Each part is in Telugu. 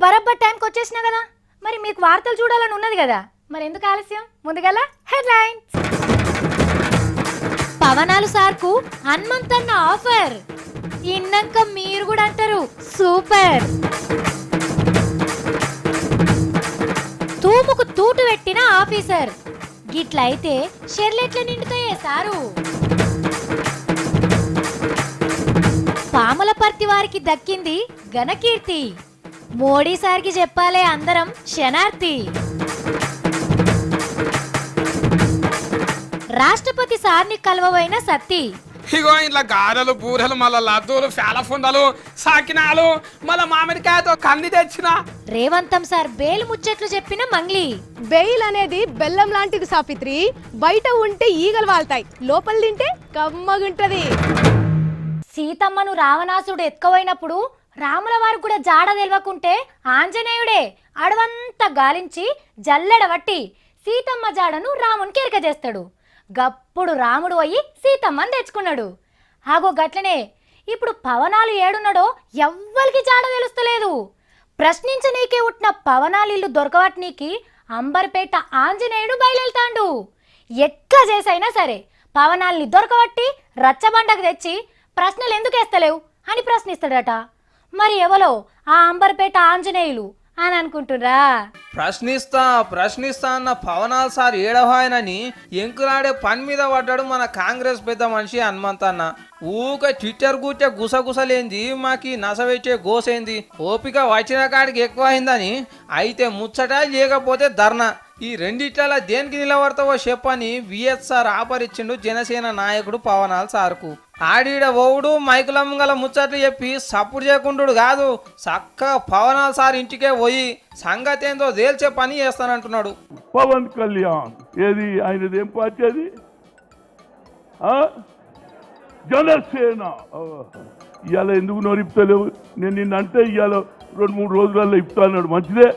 బరబ్బర్ టైంకి వచ్చేసినా కదా, మరి మీకు వార్తలు చూడాలని ఉన్నది కదా, మరి ఎందుకు ఆలస్యం? ముందుగల హెడ్లైన్స్. పవనాలు సార్కు హనుమంతన్న ఆఫర్ ఇన్నాక మీరు కూడా అంటారు సూపర్. తూముకు తూటు పెట్టిన ఆఫీసర్ గిట్లయితే షెర్లెట్ల నిండుతాయే సారు. పాములపర్తి వారికి దక్కింది ఘనకీర్తి, మోడీ సార్కి చెప్పాలే అందరం శనార్థి. రాష్ట్రపతి సార్ని కలవబోయిన సత్తి. ఇగో ఇంట్లో గారెలు బూరెలు మళ్ళా లడ్డూలు ఫెలఫుండలు సాకినాలు మళ్ళా మామిడికాయతో కంది తెచ్చిన. రేవంతం సార్ బేలు ముచ్చట్లు చెప్పిన మంగ్లీ. బెయిల్ అనేది బెల్లం లాంటిది సాపిత్రి, బయట ఉంటే ఈగలు వాళ్తాయి, లోపల తింటే కమ్మగుంటది. సీతమ్మను రావణాసుడు ఎత్తుకుపోయినప్పుడు రాముల వారు కూడా జాడ తెలవకుంటే ఆంజనేయుడే అడవంతా గాలించి జల్లెడబట్టి సీతమ్మ జాడను రామునికి ఎరక చేస్తాడు. గప్పుడు రాముడు అయ్యి సీతమ్మని తెచ్చుకున్నాడు. ఆగో గట్లనే ఇప్పుడు పవనాలు ఏడున్నాడో ఎవ్వరికి జాడ తెలుస్తలేదు. ప్రశ్నించనీకే ఉట్టిన పవనాలిల్లు దొరకవట్నీకి అంబర్పేట ఆంజనేయుడు బయలుతాండు. ఎట్లా చేసైనా సరే పవనాల్ని దొరకబట్టి రచ్చబండకు తెచ్చి ప్రశ్నలు ఎందుకు వేస్తలేవు అని ప్రశ్నిస్తాడట. మరి ఎవలో ఆ అంబర్పేట ఆంజనేయులు అని అనుకుంటురా? ప్రశ్నిస్తా అన్న పవనాల్ సార్ ఏడవాయనని ఎంకులాడే పని మీద పడ్డాడు మన కాంగ్రెస్ పెద్ద మనిషి హనుమంతన్న. ఊక ట్విట్టర్ కూర్చే గుసగుసలేంది, మాకి నసవెచ్చే గోసేంది, ఓపిక వచ్చిన కాడికి ఎక్కువ అయిందని అయితే ముచ్చట లేకపోతే ధర్నా. ఈ రెండిట్ల దేనికి నిలబడతావో చెప్పని విఎస్ఆర్ ఆపరిచ్చిండు జనసేన నాయకుడు పవనాల్ సార్కు. ఆడిడ ఓవుడు మైకులమ్మగల ముచ్చట్లు చెప్పి సప్పుడు చేయకుండు కాదు, చక్కగా పవనాల్ సార్ ఇంటికే పోయి సంగతి ఏందో తేల్చే పని చేస్తానంటున్నాడు. పవన్ కళ్యాణ్ ఏది ఆయనది, ఏం పార్టీ అది? జనసేన. ఇవాళ ఎందుకు నోరిపుతలేవు? నేను నిన్నంటే ఇవాళ 2-3 రోజులలో ఇప్తా అన్నాడు. మంచిదే.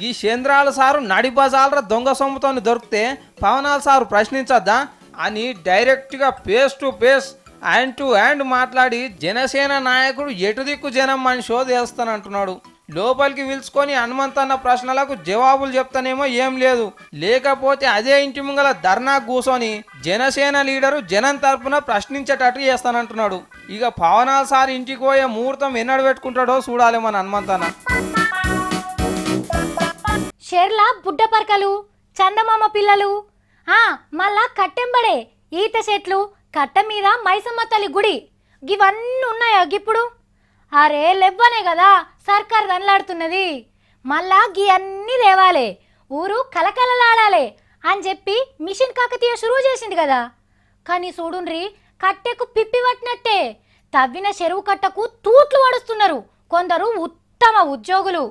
ఈ కేంద్రాల సారు నడిబజాలర దొంగ సొమ్ముతోని దొరికితే పవనాల్ సారు ప్రశ్నించద్దా అని డైరెక్ట్గా face to face hand to hand మాట్లాడి జనసేన నాయకుడు ఎటు దిక్కు జనం మనిషో తెలుస్తానంటున్నాడు. లోపలికి పిలుచుకొని హనుమంతన్న ప్రశ్నలకు జవాబులు చెప్తానేమో ఏం లేదు, లేకపోతే అదే ఇంటి ముంగల ధర్నా కూసోని జనసేన లీడరు జనం తరపున ప్రశ్నించేటట్టు చేస్తానంటున్నాడు. ఇక పవనాల్ సార్ ఇంటికి పోయే ముహూర్తం ఎన్నడు పెట్టుకుంటాడో చూడాలి మన హనుమంతన్న. షెర్ల బుడ్డ పరకలు, చందమామ పిల్లలు, మళ్ళా కట్టెంబడే ఈత చెట్లు, కట్ట మీద మైసమ్మ తల్లి గుడి, ఇవన్నీ ఉన్నాయా గిప్పుడు? అరే లెవ్వనే కదా సర్కార్ దనలాడుతున్నది. మళ్ళా గీ అన్నీ దేవాలే, ఊరు కలకలలాడాలి అని చెప్పి మిషన్ కాకతీయ షురువు చేసింది కదా. కానీ చూడుండ్రి, కట్టెకు పిప్పి పట్టినట్టే తవ్విన చెరువు కట్టకు తూట్లు పడుస్తున్నారు కొందరు ఉత్తమ ఉద్యోగులు.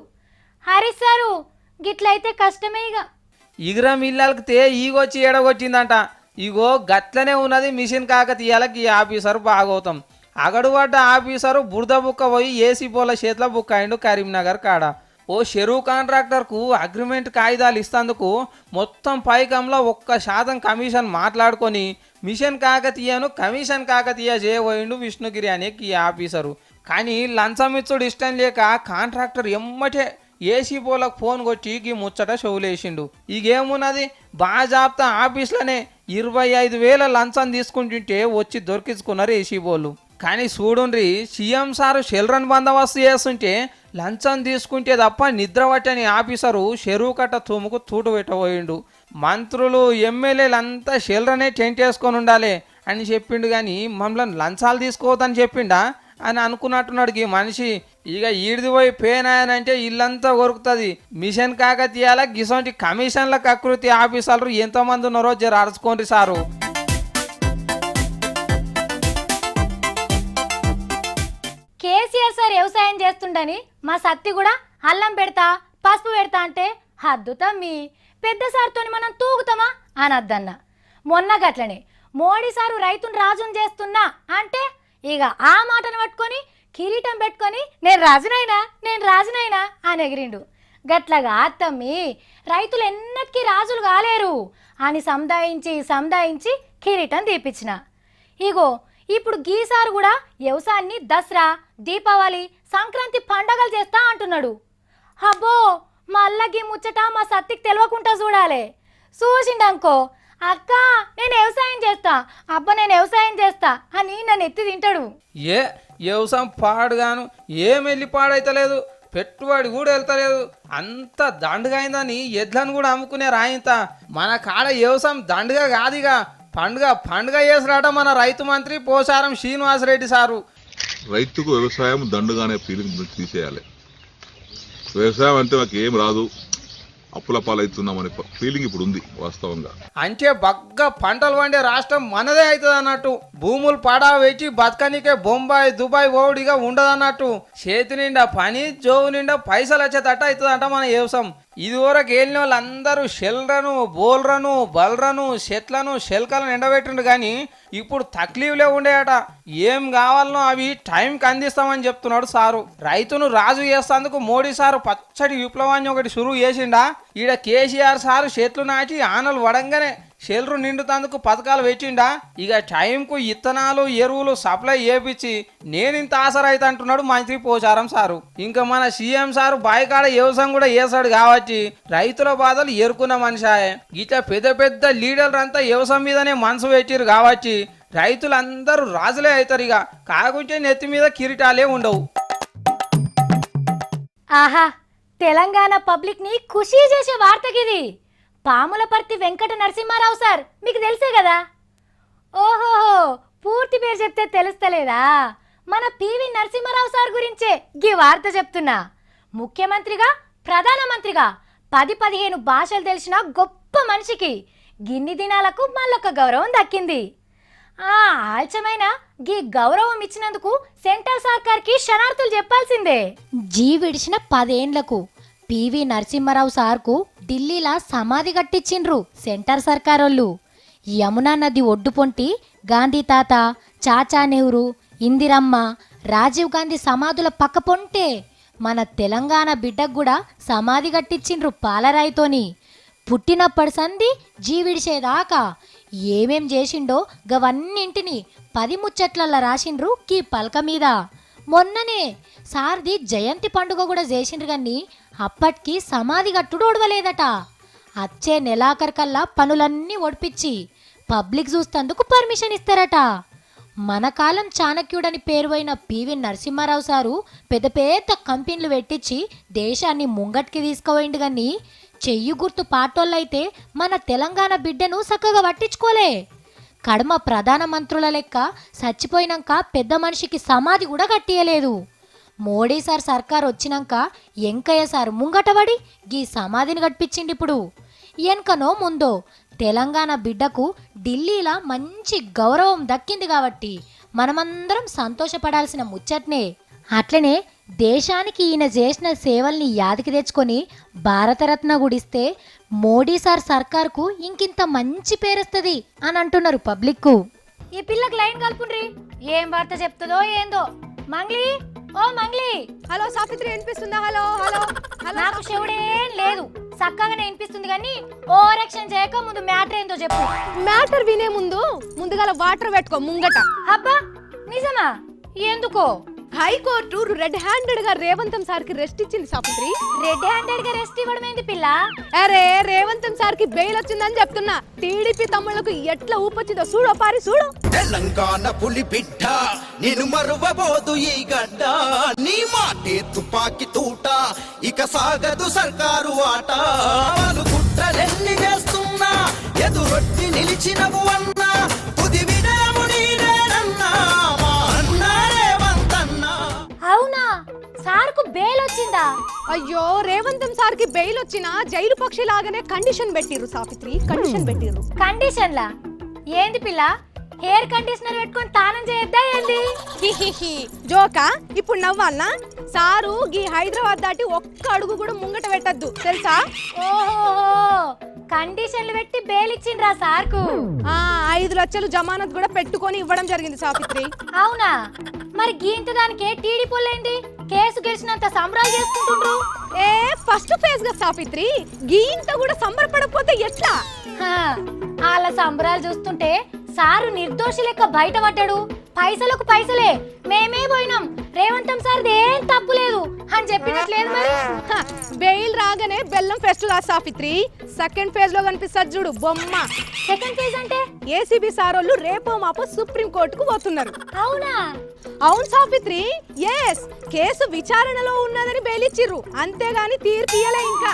హరిసారు గిట్లయితే కష్టమే. ఇగురం ఇళ్ళకి తే ఈగొచ్చి ఎడగొచ్చిందంట. ఇగో గట్లనే ఉన్నది మిషన్ కాకతీయాలకి ఈ ఆఫీసరు భాగవతం. అగడుపడ్డ ఆఫీసరు బురద బుక్క పోయి ఏసీ పోల చేతిలో బుక్ అయిండు కరీంనగర్ కాడ. ఓ చెరువు కాంట్రాక్టర్కు అగ్రిమెంట్ కాగితాలు ఇస్తందుకు మొత్తం పైకంలో 1% కమిషన్ మాట్లాడుకొని మిషన్ కాకతీయను కమిషన్ కాకతీయ చేయబోయిండు విష్ణుగిరి అనే ఈ ఆఫీసరు. కానీ లంచం ఇచ్చుడు ఇష్టం లేక కాంట్రాక్టర్ ఎమ్మటే ఏసీ పోలకు ఫోన్ కొట్టి ఈ ముచ్చట షోలేసిండు. ఇగేమున్నది, బాజాప్తా ఆఫీస్లోనే 25,000 లంచం తీసుకుంటుంటే వచ్చి దొరికించుకున్నారు ఏసీ పోలు. కానీ చూడుండ్రి, సీఎం సారు షెల్రన్ బందోబస్తు చేస్తుంటే లంచం తీసుకుంటే తప్ప నిద్ర పట్టని ఆఫీసరు చెరువు కట్ట తూముకు తూటు పెట్టబోయిండు. మంత్రులు ఎమ్మెల్యేలంతా షెల్రనే టెంట్ వేసుకొని ఉండాలి అని చెప్పిండు, కానీ మమ్మల్ని లంచాలు తీసుకోవద్దని చెప్పిండా అని అనుకున్నట్టున్నాడు ఈ మనిషి. ఇక ఈడిది పోయి పేనాయనంటే ఇల్లంతా కొరుకుతుంది. మిషన్ కాకతీయాల గిసొంటి కమిషన్ల కకృతి ఆఫీసర్లు ఎంతమంది ఉన్నారో జర అరుచుకోండి సారు. కేసీఆర్ సార్ వ్యవసాయం చేస్తుండని మా సత్తి కూడా అల్లం పెడతా పసుపు పెడతా అంటే హద్దుతమ్మి, పెద్ద సార్తోని మనం తూగుతామా అని అద్దన్న. మొన్న గట్లనే మోడీ సారు రైతును రాజును చేస్తున్నా అంటే ఇక ఆ మాటను పట్టుకొని కిరీటం పెట్టుకొని నేను రాజునైనా అని ఎగిరిండు. గట్లగా అత్తమ్మి, రైతులు ఎన్నటికీ రాజులు కాలేరు అని సందాయించి కిరీటం తీపిచ్చిన. ఇగో ఇప్పుడు గీసారు కూడా వ్యవసాయాన్ని దసరా, దీపావళి, సంక్రాంతి పండగలు చేస్తా అంటున్నాడు. అబ్బో మళ్ళీ ముచ్చట మా సత్తికి తెలియకుండా చూడాలి. చూసిండనుకో అక్క నేను వ్యవసాయం చేస్తా, అబ్బా నేను వ్యవసాయం చేస్తా అని నన్ను ఎత్తి తింటాడు. వ్యవసాయం పాడుగాను ఏం వెళ్ళి పాడైతలేదు, పెట్టుబడి కూడా వెళ్తలేదు, అంత దండుగా అయిందని ఎడ్లను కూడా అమ్ముకునే రాయింత. మన కాడ వ్యవసాయం దండుగా కాదుగా, పండుగ చేసిరాట మన రైతు మంత్రి పోచారం శ్రీనివాసరెడ్డి సారు. రైతుకు వ్యవసాయం దండుగానే ఫీలింగ్ తీసేయాలి. వ్యవసాయం అంటే మాకు ఏం రాదు, అప్పుల పాలవుతున్నామనే ఫీలింగ్ ఇప్పుడు ఉంది వాస్తవంగా. అంటే బగ్గ పంటలు పండే రాష్ట్రం మనదే అవుతుంది అన్నట్టు. భూములు పడా పెట్టి బతకనికే బొంబాయి దుబాయ్ ఓడిగా ఉండదన్నట్టు. చేతి నిండా పని జోవు నిండా పైసలు వచ్చేటట్టు అవుతుందంట మన వ్యవసాయం. ఇదివరకు వెళ్ళిన వాళ్ళందరూ షెల్రను బోల్రను బల్రను చెట్లను శెల్కలను ఎండబెట్టిండు కానీ ఇప్పుడు తక్లీఫ్లే ఉండేయట. ఏం కావాలనో అవి టైంకి అందిస్తామని చెప్తున్నాడు సారు. రైతును రాజు చేస్తేందుకు మోడీ సారు పచ్చడి విప్లవాన్ని ఒకటి షురువు చేసిండా. ఈడ కేసీఆర్ సారు చెట్లు నాటి ఆనలు వడంగానే షెల్రు నిండుతందుకు పథకాలు పెట్టిండా. ఇక టైంకు ఇత్తనాలు ఎరువులు సప్లై చేపించి నేనింత ఆసరైతే అంటున్నాడు మంత్రి పోచారం సారు. ఇంకా మన సీఎం సారు బాయికాడ వ్యవసాయం కూడా చేశాడు కాబట్టి రైతుల బాధలు ఎరుకున్న మనిషాయే. ఇట్లా పెద్ద లీడర్లు అంతా వ్యవసాయం మీదనే మనసు పెట్టిరు కాబట్టి రైతులందరూ రాజులే అవుతారు. ఇక కాకుంటే నెత్తి మీద కిరీటాలే ఉండవు. ఆహా తెలంగాణ పబ్లిక్ ని ఖుషీ చేసే వార్తకిది. పాములపర్తి వెంకట నరసింహారావు సార్ మీకు తెలుసే కదా. ఓహోహో పూర్తి పేరు చెప్తే తెలుస్తలేదా? మన పివి నరసింహారావు సార్ గురించే గీ వార్త చెప్తున్నా. ముఖ్యమంత్రిగా ప్రధానమంత్రిగా 10-15 భాషలు తెలిసిన గొప్ప మనిషికి గిన్ని దినాలకు మళ్ళొక గౌరవం దక్కింది. ఆల్చమైన గీ గౌరవం ఇచ్చినందుకు సెంట్రల్ సర్కార్కి శనార్థులు చెప్పాల్సిందే. విడిచిన 10 ఏండ్లకు పివి నరసింహారావు సార్కు ఢిల్లీలా సమాధి కట్టించిండ్రు సెంటర్ సర్కారోళ్ళు. యమునా నది ఒడ్డు పొంటి గాంధీ తాత, చాచా నెహ్రూ, ఇందిరమ్మ, రాజీవ్ గాంధీ సమాధుల పక్క పొంటే మన తెలంగాణ బిడ్డకు కూడా సమాధి కట్టించిండ్రు పాలరాయితోని. పుట్టినప్పటి సంధి జీవిడిచేదాకా ఏమేం చేసిండో గవన్నింటిని 10 ముచ్చట్లల్లో రాసిండ్రు కీ పలక మీద. మొన్ననే సార్ది జయంతి పండుగ కూడా చేసిండ్రు కానీ అప్పటికి సమాధి కట్టుడు ఒడవలేదట. వచ్చే నెలాఖరికల్లా పనులన్నీ ఒడిపించి పబ్లిక్ చూస్తందుకు పర్మిషన్ ఇస్తారట. మన కాలం చాణక్యుడని పేరువైన పివి నరసింహారావు సారు పెద్ద కంపెనీలు పెట్టించి దేశాన్ని ముంగట్కి తీసుకుపోయిండు కానీ చెయ్యి గుర్తు పాటోళ్ళైతే మన తెలంగాణ బిడ్డను చక్కగా పట్టించుకోలే. కడమ ప్రధానమంత్రుల లెక్క చచ్చిపోయినాక పెద్ద మనిషికి సమాధి కూడా కట్టియలేదు. మోడీ సార్ సర్కార్ వచ్చినాక వెంకయ్య సార్ ముంగటబడి గీ సమాధిని కట్టించిండి. ఇప్పుడు వెనకనో ముందో తెలంగాణ బిడ్డకు ఢిల్లీలా మంచి గౌరవం దక్కింది కాబట్టి మనమందరం సంతోషపడాల్సిన ముచ్చట్నే. అట్లనే దేశానికి ఈయన చేసిన సేవల్ని యాదికి తెచ్చుకొని భారతరత్న గుడిస్తే మోడీ సార్ సర్కార్కు ఇంకింత మంచి పేరొస్తుంది అని అంటున్నారు పబ్లిక్. ఈ పిల్లకి లైన్ కలుపుండ్రి, ఏం వార్త చెప్తుందో ఏందో. మంగ్లీ, ఓ మంగ్లీ. హలో సావిత్రి వినిపిస్తుందా? Hello hello hello. నాకు శివుడేం లేదు, చక్కగానే వినిపిస్తుంది కానీ ఓవర్ యాక్షన్ చేయక ముందు మ్యాటర్ ఏందో చెప్పు. మ్యాటర్ వినే ముందుగా వాటర్ పెట్టుకో ముంగట. అబ్బా నిజమా? ఎందుకో? హైకోర్టు రెడ్ హ్యాండెడ్ గా రేవంతం సార్ కి రెస్ట్ ఇచ్చింది సావిత్రి. రెడ్ హ్యాండెడ్ గా రెస్ట్ ఇవ్వడం ఏంది పిల్ల? అరే రేవంతం సార్ కి బెయిల్ వచ్చిందని చెప్తున్నా. టీడీపీ తమ్ముళ్లకు ఎట్లా ఊపొచ్చిందో చూడు పారి చూడు. తెలంగాణ పులి బిడ్డ నేను మరువబోదు ఈ గడ్డ, నీ మాటే తుపాకి తూట, ఇక సాగదు సర్కారు ఆట. వాళ్ళు కుట్రలెన్ని చేస్తున్నా ఎదురొట్టి నిలిచినవు అన్నా, తుది వినయము నీరేనన్నా మా అన్న రేవంతన్నా. అవునా? సార్కు బెయిల్ వచ్చిందా? అయ్యో రేవంతం సార్ కి బెయిల్ వచ్చినా జైలు పక్షి లాగానే కండిషన్ పెట్టిర్రు సావిత్రి, కండిషన్ పెట్టిర్రు. కండిషన్లా? ఏంది పిల్ల? హెయిర్ కండిషనర్ పెట్టుకొని తానం చేయొద్దా ఏంది? జోకా? ఇప్పుడు నవ్వాలనా? సారు గీ హైదరాబాద్ దాటి ఒక్క అడుగు కూడా ముంగట పెట్టద్దు తెలుసా? ఓహో కండిషన్లు పెట్టి బెయిల్ ఇచ్చిండ్రా సార్కు? 5 లక్షలు జమానత్ కూడా పెట్టుకొని ఇవ్వడం జరిగింది సావిత్రి. అవునా? మరి గీంత దానికే టీడీపోలేంది కేసు గెలిచినంత సంబరాలు చేసుకుంటుండ్రు. ఫస్ట్ ఫేజ్ గా సావిత్రి, గీంత కూడా సంబరపడకపోతే ఎట్లా? వాళ్ళ సంబరాలు చూస్తుంటే సారు నిర్దోషి లెక్క బయటపడ్డాడు. పైసలకు పైసలే, మేమే పోయినాం, రేవంతం సార్ది ఏం తప్పు లేదు అని చెప్పినట్లేదు. మరి బెల్లం ఫెస్ట్ కాదు సాఫిత్రి, సెకండ్ ఫేజ్ లో కనిపిస్తుంది చూడు బొమ్మ. సెకండ్ ఫేజ్ అంటే? ఏసీబీ సారోళ్ళు రేపో మాపో సుప్రీం కోర్టుకు పోతున్నారు. అవునా? అవును సాఫిత్రి, ఎస్, కేసు విచారణలో ఉన్నదని బెయిలిచ్చిర్రు, అంతేగాని తీర్పు ఇయ్యలే ఇంకా.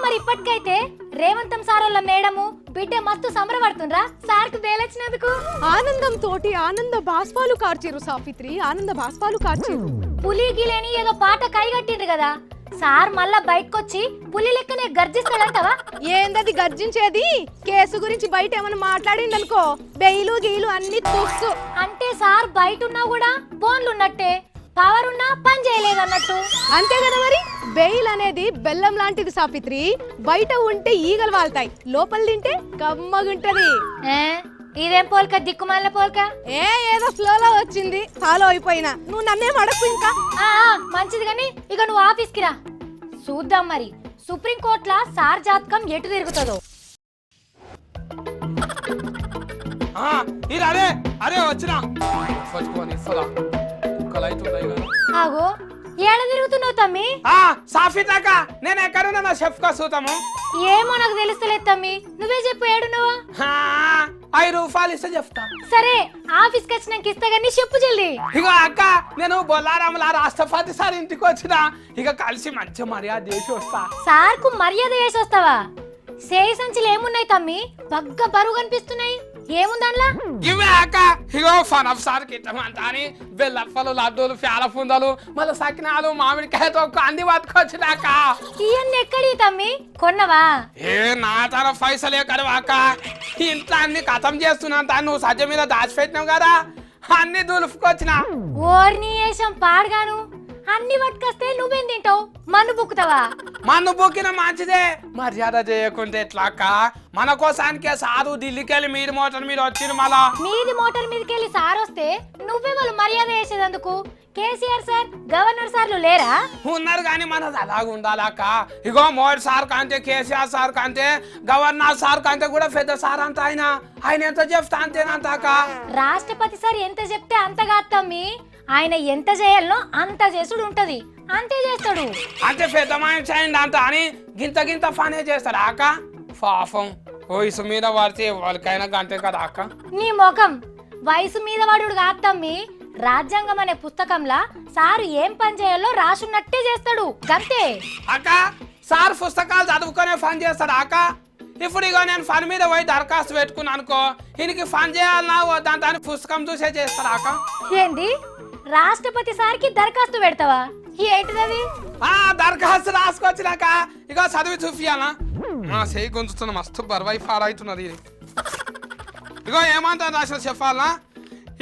మరి ఇప్పటికైతే రేవంతం సారోళ్ళ మేడము బిడ్డ మస్తు సంబరపడుతుండ్రా సార్కు బేలొచ్చినందుకు. ఆనందం తోటి ఆనంద బాష్పాలు కార్చిర్రు సాఫిత్రి, ఆనంద బాష్పాలు కార్చిర్రు. పులి గిలేని ఏదో పాట కైగట్టిండ్రు కదా, సార్ మళ్ళా బయటకొచ్చి పులి లెక్కనే గర్జిస్తాడంటవా? ఏందది గర్జించేది? కేసు గురించి బయట ఏమైనా మాట్లాడిండనుకో బెయిలు గీలు అన్ని తుస్సు. అంటే సార్ బయట ఉన్నా కూడా ఫోన్లున్నట్టే, పవర్ ఉన్నా పని చేయలేదన్నట్టు. అంతే కదా మరి. బెయిల్ అనేది బెల్లం లాంటిది సాఫిత్రి, బయట ఉంటే ఈగలు వాళ్తాయి, లోపల తింటే కమ్మగుంటది. ఇదేం పోల్క, దిక్కుమాల పోల్క. ఏదో ఫ్లోలో వచ్చింది, ఫాలో అయిపోయినా. నువ్వు నన్నేం అడగకు ఇంకా. మంచిది కానీ ఇక నువ్వు ఆఫీస్కి రా, చూద్దాం మరి సుప్రీం కోర్టులా సార్ జాతకం ఎటు తిరుగుతుందో. అరే అరే వచ్చినా ఆగో, ఏడ తిరుగుతున్నావు తమ్మి? సాఫితాక నేను ఎక్కడున్నా నా షెఫ్ కా సూతము. ఏమో నాకు తెలుస్తలేదు తమ్మి, నువ్వే చెప్పు ఏడున్నావా? 5 రూపాయలు ఇస్తే చెప్తా. సరే ఆఫీస్కి వచ్చినాక ఇస్తా కానీ చెప్పు జల్ది. ఇగో అక్క, నేను బొల్లారాముల రాష్ట్రపతి సార్ ఇంటికి వచ్చిన, ఇక కలిసి మంచి మర్యాద చేసి వస్తా. సార్కు మర్యాద చేసి వస్తావా? సేయి సంచులు ఏమున్నాయి తమ్మి, బగ్గ బరువు కనిపిస్తున్నాయి, ఏముందన్లా? ఇవే అక్క, ఇగో ఫనఫ్ సార్ కిట్టమంతా అని బెల్లప్పలు, లడ్డూలు, ఫ్యాల పుందలు, మళ్ళీ సకినాలు, మామిడికాయతో అంది పట్టుకొచ్చినాక. ఇవన్నీ ఎక్కడి తమ్మి, కొన్నవా? ఏ నా తర పైసలు ఎక్కడ అక్క, ఇంట్లో అన్ని కథం చేస్తున్నా, నువ్వు సజ్జ మీద దాచిపెట్టినావు కదా, అన్ని దులుపుకొచ్చిన. ఓర్ని వేషం పాడుగాను, అన్ని పట్టుకొస్తే నువ్వేం తింటావు? మన్ను బుక్కుతావా? మన్ను బుక్కిన మంచిదే, మర్యాద చేయకుంటే ఎట్లా అక్క? మన కోసానికే సారు ఢిల్లీకి వెళ్ళి మీది మోటార్ మీద వచ్చిరు. మళ్ళా మీది మోటార్ మీదకి వెళ్ళి సార్ వస్తే నువ్వే వాళ్ళు మర్యాద చేసేదందుకు? కేసీఆర్ సార్, గవర్నర్ సార్లు లేరా? ఉన్నారు కానీ మనది అలాగ ఉండాలక్క. ఇగో మోడీ సార్ కంటే, కేసీఆర్ సార్ కంటే, గవర్నర్ సార్ కంటే కూడా పెద్ద సార్ అంత ఆయన ఎంత చెప్తా అంతేనంత అక్క. రాష్ట్రపతి సార్ ఎంత చెప్తే అంతగా తమ్మి, ఆయన ఎంత చేయాలనో అంత చేసుడు ఉంటది, అంతే చేస్తాడు. అంటే పెద్ద మాయం చేయండి అంత అని గింత గింత పనే చేస్తాడు అక్క. పాపం వయసు మీద పడితే వాళ్ళకైనా గంటే కదా అక్క. నీ ముఖం, వయసు మీద వాడు కాదు తమ్మి, రాజ్యాంగం అనే పుస్తకంలా సారు ఏం పని చేయాలో రాసున్నట్టే చేస్తాడు, గంతే. అక్క, సార్ పుస్తకాలు చదువుకునే పని చేస్తాడు అక్క. ఇప్పుడు ఇగో నేను పని మీద పోయి దరఖాస్తు పెట్టుకున్నా అనుకో, ఈయనకి పని చేయాలన్నా వద్దంత అని పుస్తకం చూసే చేస్తాడు అక్క. ఏంది, రాష్ట్రపతి సార్కి దరఖాస్తు పెడతావా? ఏంటిది? దరఖాస్తు రాసుకొచ్చినాక ఇగో చదివి చూపియాలా? చేయి గుంజుతున్నా, మస్తు బరువై పాడవుతున్నది ఇది. ఇగో ఏమంటారు రాసిన చెప్పాలా?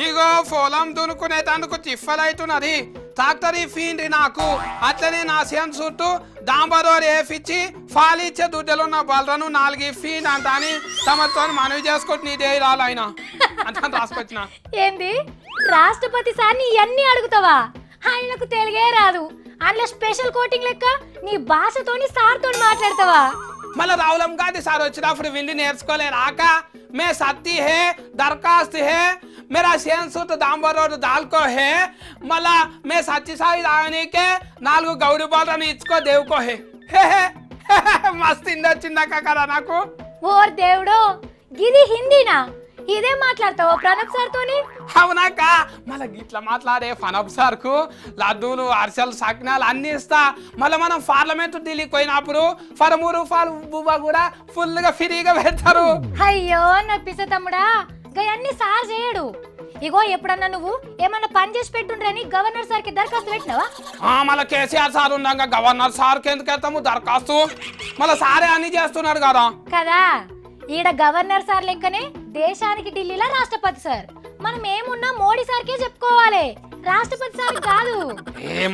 ఇగో పొలం దునుకునేటందుకు తిప్పలైతున్నది, ట్రాక్టర్ ఫీండి నాకు, అట్లనే నా సేన్ చుట్టూ డాంబరోరు ఏపిచ్చి ఫాలిచ్చే దుడ్డలున్న బలరను 4 ఫీండ్ అంట అని తమతో మనవి చేసుకుంటూ నీ దేరాలు ఆయన అంత రాసుకొచ్చిన. ఏంది, రాష్ట్రపతి సార్ని ఇవన్నీ అడుగుతావా? ఆయనకు తెలుగే రాదు, అందులో స్పెషల్ కోటింగ్ లెక్క నీ భాషతోని సార్తో మాట్లాడతావా? మళ్ళీ రావులం గాంధీ సార్ వచ్చినప్పుడు విండి నేర్చుకోలేరాక, మే సత్తి హే దరఖాస్తు హే मेरा सेंसूट दांबर रोड दाल को है मला मैं सच्ची साई रावणी के 4 गौरी बाल इच्చుకో దేవుకో హే మస్తు ఇందొచ్చిందాక కదా నాకు. ఓర్ దేవుడో, గిది హిందీనా? ఇదే మాట్లాడతావా ప్రణబ్ సార్ తోని? అవునాక, మళ్ళీ గిట్లా మాట్లాడే ప్రణబ్ సార్ కు లడ్డూలు, అరిసెలు, సకినాలు అన్ని ఇస్తా. మళ్ళీ మనం పార్లమెంట్ ఢిల్లీకి పోయినప్పుడు 13 రూపాయలు బువ్వ కూడా ఫుల్ గా ఫ్రీగా పెడతారు. అయ్యో నప్పిస తమ్ముడా, గయన్ని సార్ చేయడు. ఇగో ఎప్పుడన్నా నువ్వు ఏమన్నా పని చేసి పెట్టుండ్రని గవర్నర్ సార్ కి దరఖాస్తు పెట్టినావా? మళ్ళీ కేసీఆర్ సార్ ఉండగా గవర్నర్ సార్ కి ఎందుకు వెళ్తాము దరఖాస్తు? మళ్ళీ సారే అన్ని చేస్తున్నాడు కదా. కదా, ఈడ గవర్నర్ సార్ లెక్కనే దేశానికి ఢిల్లీలో రాష్ట్రపతి సార్. మనం ఏమున్నా మోడీ సార్కే చెప్పుకోవాలి, రాష్ట్రపతి సార్ కాదు.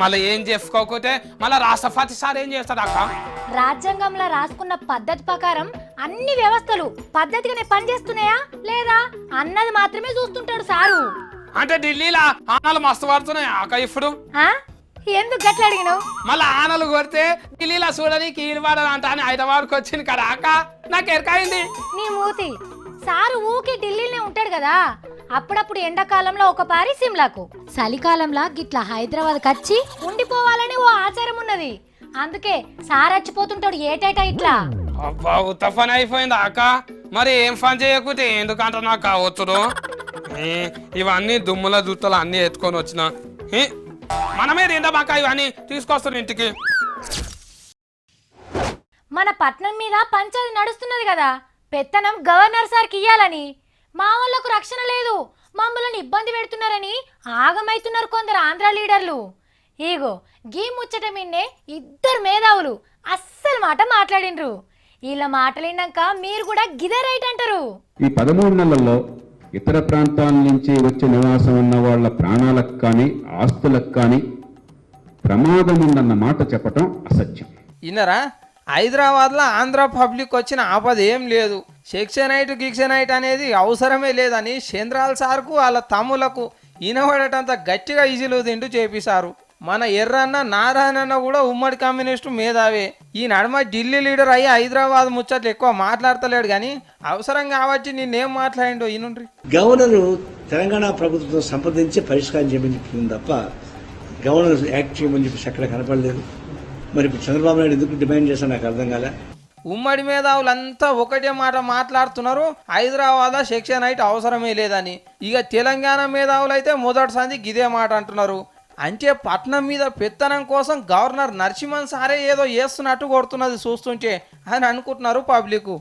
మళ్ళీ ఏం చెప్పుకోకపోతే మళ్ళీ రాష్ట్రపతి సార్ ఏం చేస్తాడు అక్క? రాజ్యాంగంలో రాసుకున్న పద్ధతి ప్రకారం అన్ని వ్యవస్థలు పద్ధతిగానే పనిచేస్తున్నాయా లేదా అన్నది మాత్రమే చూస్తుంటాడు సారు. అంటే ఢిల్లీలో ఆనలు మస్తు పడుతున్నాయి అక్క ఇప్పుడు. ఎందుకు గట్ల అడిగినావు? మళ్ళీ ఆనలు కొడితే ఢిల్లీలో చూడని కీలువాడంట అని హైదరాబాద్కి వచ్చింది కదా అక్క, నాకు ఎరకైంది. నీ మూతి, సారు ఊకే ఢిల్లీలోనే ఉంటాడు కదా, అప్పుడప్పుడు ఎండాకాలంలో ఒక పారి సిమ్లాకు, చలికాలంలో గిట్లా హైదరాబాద్ వచ్చి ఉండిపోవాలని ఓ ఆచారం ఉన్నది. అందుకే సారచ్చిపోతుంటాడు ఏటేటా ఇట్లా. అబ్బా ఉత్త పని అయిపోయింది అక్క. మరి ఏం పని చేయకుంటే ఎందుకంట నాకు కావచ్చుడు. ఇవన్నీ దుమ్ముల దుత్తలు అన్ని ఎత్తుకొని వచ్చిన మనమే తిందామాక ఇవన్నీ తీసుకొస్తారు ఇంటికి. మన పట్నం మీద పంచాయతీ నడుస్తున్నది కదా, పెత్తనం గవర్నర్ సార్కి ఇయ్యాలని. మా వాళ్ళకు రక్షణ లేదు, మమ్మల్ని ఇబ్బంది పెడుతున్నారని ఆగమైతున్నారు కొందరు ఆంధ్ర లీడర్లు. ఈగో గీ ముచ్చట మిన్నే ఇద్దరు మేధావులు అస్సలు మాట మాట్లాడినరు. వీళ్ళ మాటలినాక మీరు కూడా గిదే రైట్ అంటారు. ఈ 13 నెలల్లో ఇతర ప్రాంతాల నుంచి వచ్చి నివాసం ఉన్న వాళ్ళ ప్రాణాలకు కానీ ఆస్తులకు కానీ ప్రమాదం ఉందన్న మాట చెప్పటం అసత్యం. ఇన్నరా హైదరాబాద్లో ఆంధ్ర పబ్లిక్ వచ్చిన ఆపద ఏం లేదు. సెక్షన్ 8 గిక్షన్ 8 అనేది అవసరమే లేదని చంద్రాల సార్కు వాళ్ళ తమ్ములకు ఈనబడేటంత గట్టిగా ఈజీలు తింటూ చేపిస్తారు. మన ఎర్రన్న నారాయణన్న కూడా ఉమ్మడి కమ్యూనిస్టు మేధావే. ఈ నడుమ ఢిల్లీ లీడర్ అయ్యి హైదరాబాద్ ముచ్చట్లు ఎక్కువ మాట్లాడతలేడు కానీ అవసరం కాబట్టి నిన్నేం మాట్లాడిండో ఈనుండ్రి. గవర్నరు తెలంగాణ ప్రభుత్వంతో సంప్రదించి పరిష్కారం చేయమని చెప్పింది తప్ప గవర్నర్ యాక్ట్ చేయమని చెప్పేసి ఎక్కడ కనపడలేదు. మరి ఇప్పుడు చంద్రబాబు నాయుడు ఎందుకు డిమాండ్ చేశాను నాకు అర్థం కాలే. ఉమ్మడి మేధావులంతా ఒకటే మాట మాట్లాడుతున్నారు, హైదరాబాద్ సెక్షన్ 8 అవసరమే లేదని. ఇక తెలంగాణ మేధావులు అయితే మొదటిసారి ఇదే మాట అంటున్నారు. అంటే పట్నం మీద పెత్తనం కోసం గవర్నర్ నరసింహన్ సారే ఏదో చేస్తున్నట్టు కొడుతున్నది చూస్తుంటే అని అనుకుంటున్నారు పబ్లిక్.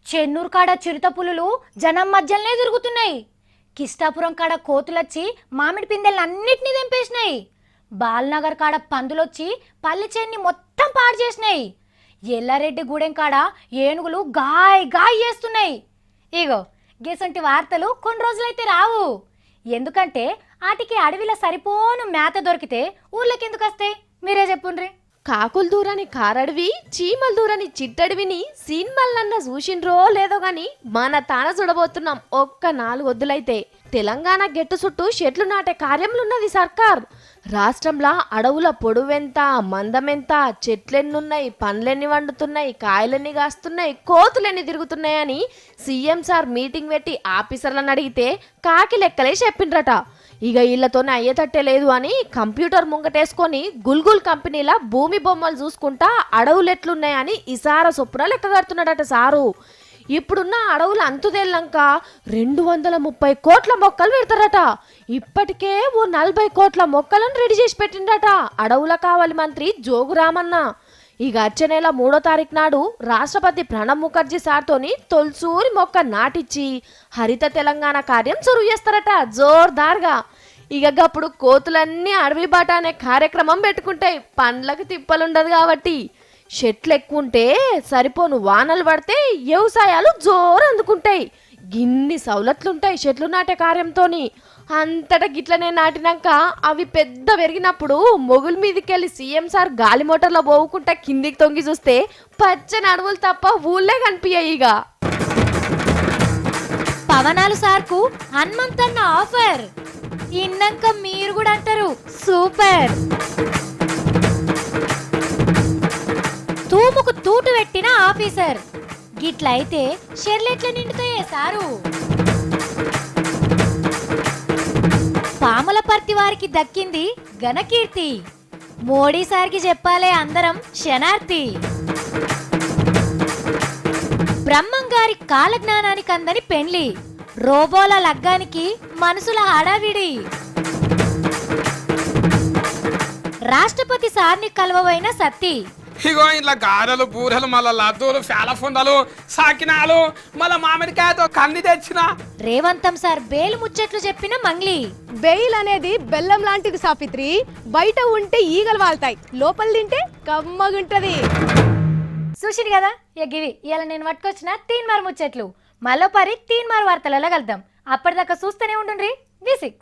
చెన్నూరు కాడ చిరుత పులులు జనం మధ్యలోనే తిరుగుతున్నాయి. కిష్టాపురం కాడ కోతులొచ్చి మామిడి పిందెలను అన్నిటినీ తెంపేసినాయి. బాల్నగర్ కాడ పందులొచ్చి పల్లి చేన్ని మొత్తం పాడు చేసినాయి. ఎల్లారెడ్డి గూడెం కాడ ఏనుగులు గాయ్ గాయ్ చేస్తున్నాయి. ఇగో గేసంటి వార్తలు కొన్ని రోజులైతే రావు. ఎందుకంటే వాటికి అడవిలో సరిపోను మేత దొరికితే ఊర్లోకి ఎందుకు వస్తాయి మీరే చెప్పుండ్రి. కాకులు దూరని కారడవి, చీమలు దూరని చిట్టడివిని సినిమాలన్నా చూసిండ్రో లేదో గాని మన తాన చూడబోతున్నాం. ఒక్క 4 వద్దులైతే తెలంగాణ గెట్టు చుట్టూ చెట్లు నాటే కార్యంలున్నది సర్కార్. రాష్ట్రంలో అడవుల పొడవెంత, మందమెంత, చెట్లెన్నున్నాయి, పండ్లెన్ని వండుతున్నాయి, కాయలెన్ని కాస్తున్నాయి, కోతులెన్ని తిరుగుతున్నాయని సీఎం సార్ మీటింగ్ పెట్టి ఆఫీసర్లను అడిగితే కాకి లెక్కలే చెప్పిండ్రట. ఇక వీళ్ళతోనే అయ్యేటట్టే లేదు అని కంప్యూటర్ ముంగటేసుకొని గుల్గుల్ కంపెనీల భూమి బొమ్మలు చూసుకుంటా అడవులు ఎట్లున్నాయని ఇసార సొప్పున లెక్క కడుతున్నాడట సారు. ఇప్పుడున్న అడవులు అంతుదేళ్ళంక 230 కోట్ల మొక్కలు పెడతారట. ఇప్పటికే ఓ 40 కోట్ల మొక్కలను రెడీ చేసి పెట్టిండట అడవుల కావాలి మంత్రి జోగురామన్న. ఇక వచ్చే నెల 3వ తారీఖు నాడు రాష్ట్రపతి ప్రణబ్ ముఖర్జీ సార్తోని తొలిసూరి మొక్క నాటిచ్చి హరిత తెలంగాణ కార్యం చురువు చేస్తారట జోర్దార్గా. ఇక అప్పుడు కోతులన్నీ అడవి బాట అనే కార్యక్రమం పెట్టుకుంటాయి. పండ్లకు తిప్పలుండదు కాబట్టి. చెట్లు ఎక్కువ ఉంటే సరిపోను వానలు పడితే వ్యవసాయాలు జోరు అందుకుంటాయి. గిన్ని సౌలతులుంటాయి చెట్లు నాటే కార్యంతోని. అంతటా గిట్లనే నాటినాక అవి పెద్ద పెరిగినప్పుడు మొగుల మీదకెళ్ళి సీఎం సార్ గాలి మోటార్లో పోవుకుంటా కిందికి తొంగి చూస్తే పచ్చని అడవులు తప్ప ఊళ్ళే కనిపించాయి. ఇక పవనాలు సార్కు హనుమంతన్న ఆఫర్ ఇన్నాక మీరు కూడా అంటారు సూపర్. తూముకు తూటు పెట్టిన ఆఫీసర్ గిట్లయితే షెర్లెట్ల నిండుతాయే సారు. పాములపర్తి వారికి దక్కింది ఘనకీర్తి, మోడీ సార్కి చెప్పాలే అందరం శనార్థి. బ్రహ్మంగారి కాలజ్ఞానానికి అందని పెండ్లి, రోబోల లగ్గానికి మనసుల హడావిడి. రాష్ట్రపతి సార్ని కలవవైన సత్తి. ఇగో ఇంట్లో గారెలు, బూరెలు, మళ్ళా లడ్డూలు, ఫేలఫుండలు, సాకినాలు, మళ్ళా మామిడికాయతో కన్ని తెచ్చిన. రేవంతం సార్ బేలు ముచ్చట్లు చెప్పిన మంగ్లీ. బెయిల్ అనేది బెల్లం లాంటిది సాఫిత్రి. బయట ఉంటే ఈగలు వాళ్తాయి, లోపల తింటే కమ్మగుంటది. చూసిరు కదా గివి ఇలా నేను పట్టుకొచ్చిన 3 మార్ ముచ్చట్లు. మళ్ళీ 3 మార్ వార్తలలో కలుద్దాం. అప్పటిదాకా చూస్తూనే ఉండండి V6.